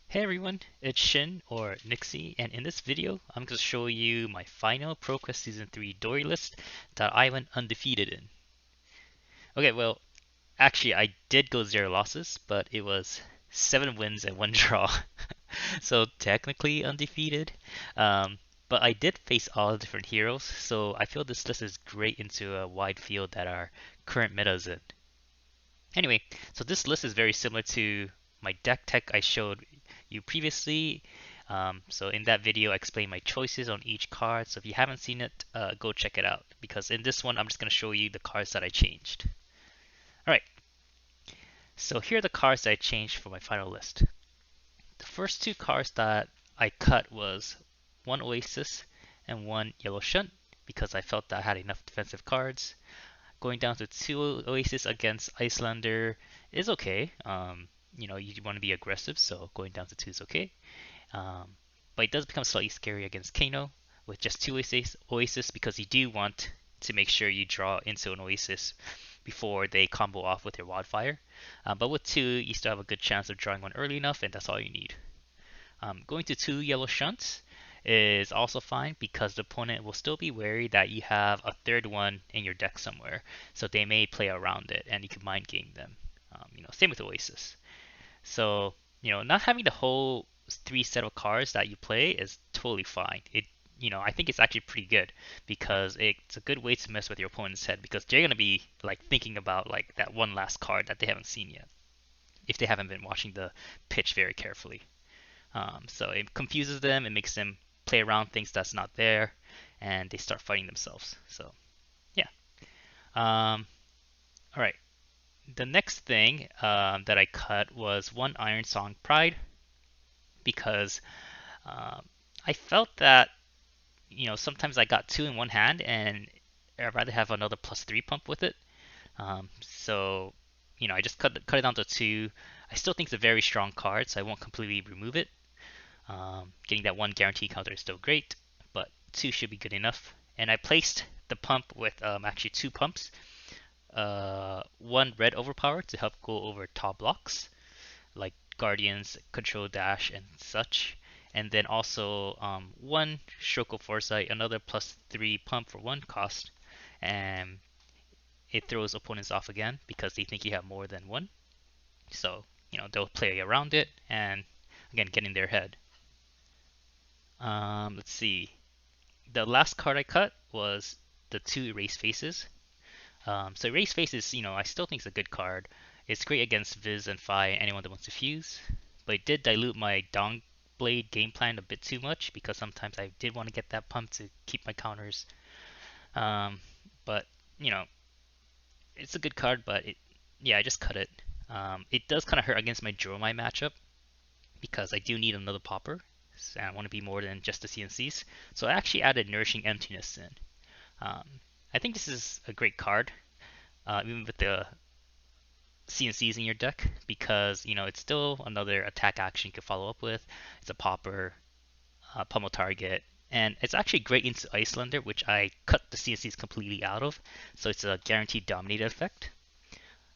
Hey everyone, it's Shin or Nixie, and in this video, I'm going to show you my final ProQuest Season 3 Dory list that I went undefeated in. Okay, well, actually, I did go 0 losses, but it was 7 wins and 1 draw. So technically undefeated. Um, but I did face all the different heroes, so I feel this list is great into a wide field that our current meta is in. Anyway, so this list is very similar to my deck tech I showed you previously. So in that video, I explained my choices on each card. So if you haven't seen it, go check it out. Because in this one, I'm just going to show you the cards that I changed. All right, so here are the cards that I changed for my final list. The first two cards that I cut was one Oasis and one Yellow Shunt because I felt that I had enough defensive cards. Going down to two Oasis against Icelander is okay. You want to be aggressive, so going down to two is okay. Um, but it does become slightly scary against Kano with just two Oasis because you do want to make sure you draw into an Oasis before they combo off with your Wildfire. But with two, you still have a good chance of drawing one early enough, and that's all you need. Going to two Yellow Shunts is also fine because the opponent will still be wary that you have a third one in your deck somewhere, so they may play around it and you can mind game them. Same with Oasis. So not having the whole three set of cards that you play is totally fine. I think it's actually pretty good because it's a good way to mess with your opponent's head because they're gonna be like thinking about like that one last card that they haven't seen yet if they haven't been watching the pitch very carefully. So it confuses them, it makes them play around things that's not there, and they start fighting themselves. So yeah. All right. The next thing that I cut was one Iron Song Pride because um, I felt that sometimes I got two in one hand and I'd rather have another +3 pump with it. So I just cut it down to two. I still think it's a very strong card, so I won't completely remove it. Getting that one guarantee counter is still great, but two should be good enough. And I placed the pump with actually two pumps. One red overpower to help go over tall blocks like Guardians, Control Dash, and such. And then also one Stroke of Foresight, another +3 pump for one cost. And it throws opponents off again because they think you have more than one. So, they'll play around it and again get in their head. Let's see. The last card I cut was the two Erase Faces. So Erase Faces, I still think it's a good card. It's great against Viz and Fi and anyone that wants to fuse, but it did dilute my Blade game plan a bit too much because sometimes I did want to get that pump to keep my counters. But you know, it's a good card, but yeah, I just cut it. It does kind of hurt against my Dromai matchup because I do need another popper. And I want to be more than just the CNCs. So I actually added Nourishing Emptiness in. Um, I think this is a great card, even with the CNCs in your deck, because it's still another attack action you can follow up with. It's a popper, pummel target, and it's actually great into Icelander, which I cut the CNCs completely out of. So it's a guaranteed dominated effect.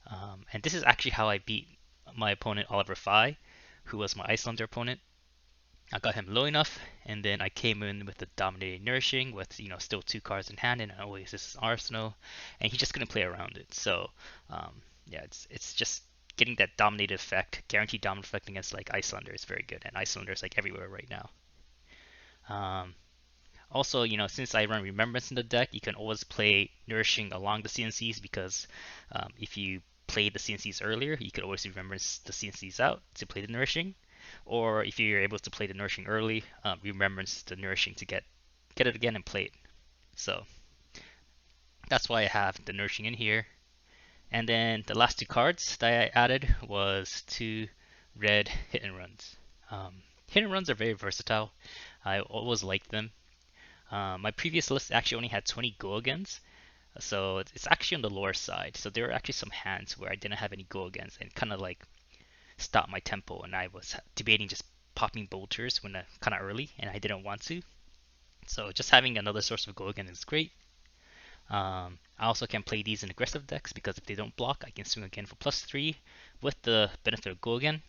And this is actually how I beat my opponent Oliver Fye, who was my Icelander opponent. I got him low enough, and then I came in with the Dominating Nourishing with still two cards in hand and an Oasis Arsenal, and he just couldn't play around it. So yeah, it's just getting that dominated effect, guaranteed dominant effect against like Icelander is very good, and Icelander is like everywhere right now. Um, Also, since I run Remembrance in the deck, you can always play Nourishing along the CNCs because if you play the CNCs earlier, you could always Remembrance the CNCs out to play the Nourishing. Or if you're able to play the Nourishing early, Remembrance the Nourishing to get it again and play it. So that's why I have the Nourishing in here. And then the last two cards that I added was two red hit and runs. Hit and runs are very versatile. I always liked them. My previous list actually only had 20 go against, so it's actually on the lower side. So there were actually some hands where I didn't have any go against and kind of like stopped my tempo, and I was debating just popping bolters when kind of early, and I didn't want to. So just having another source of go again is great. I also can play these in aggressive decks because if they don't block, I can swing again for +3 with the benefit of go again.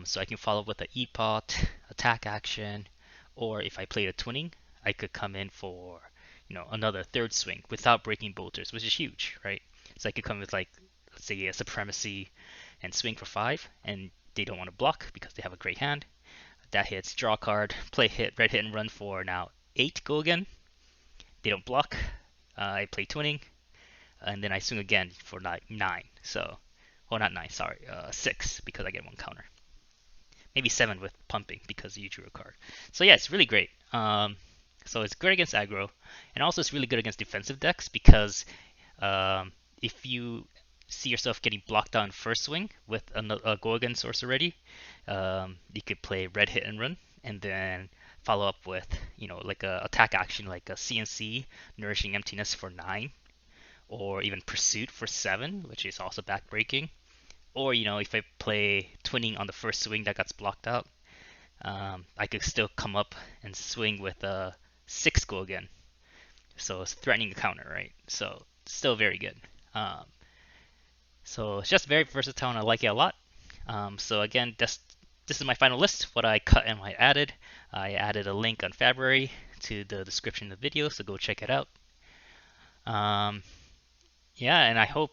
So I can follow with an E-Pot, attack action, or if I play a twinning, I could come in for another third swing without breaking bolters, which is huge, right? So I could come with like, let's say a supremacy and swing for 5, and they don't want to block because they have a great hand. That hits, draw a card, play red hit and run for now 8, go again. They don't block. I play twinning, and then I swing again for like 9. So, well, not 9, sorry, 6 because I get 1 counter. Maybe 7 with pumping because you drew a card. So yeah, it's really great. So it's good against aggro, and also it's really good against defensive decks because if you see yourself getting blocked on first swing with a go again source already, you could play red hit and run, and then follow up with like a attack action like a CNC nourishing emptiness for 9, or even pursuit for 7, which is also backbreaking. Or if I play twinning on the first swing that gets blocked out, I could still come up and swing with a 6 go again. So it's threatening a counter, right? So still very good. So it's just very versatile and I like it a lot. So again, this is my final list, what I cut and what I added. I added a link on Fabrary to the description of the video, so go check it out. Yeah, and I hope,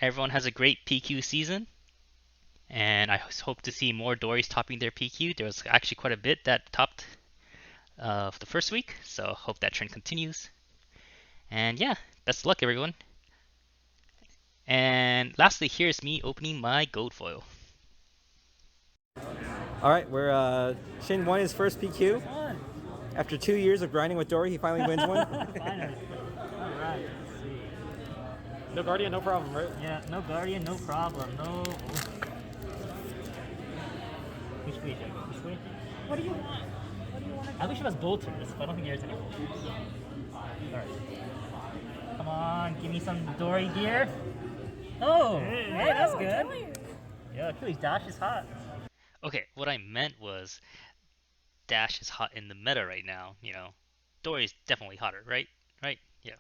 everyone has a great PQ season. And I hope to see more Dories topping their PQ. There was actually quite a bit that topped the first week, so hope that trend continues. And yeah, best of luck, everyone. And lastly, here's me opening my gold foil. All right, Shin won his first PQ. After 2 years of grinding with Dory, he finally wins one. Finally. Alright, let's see. No Guardian, no problem, right? Yeah, no Guardian, no problem. No. Which way, Jack? Which way? What do you want? What do you want? I wish it was bolters, but I don't think there's any bolters. Alright. Come on, give me some Dory gear. Oh, hey, that's good. Yeah, Achilles Dash is hot. Okay, what I meant was Dash is hot in the meta right now. Dory is definitely hotter, right? Right? Yeah.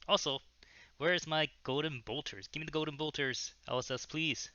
Also, where's my golden bolters? Give me the golden bolters, LSS, please.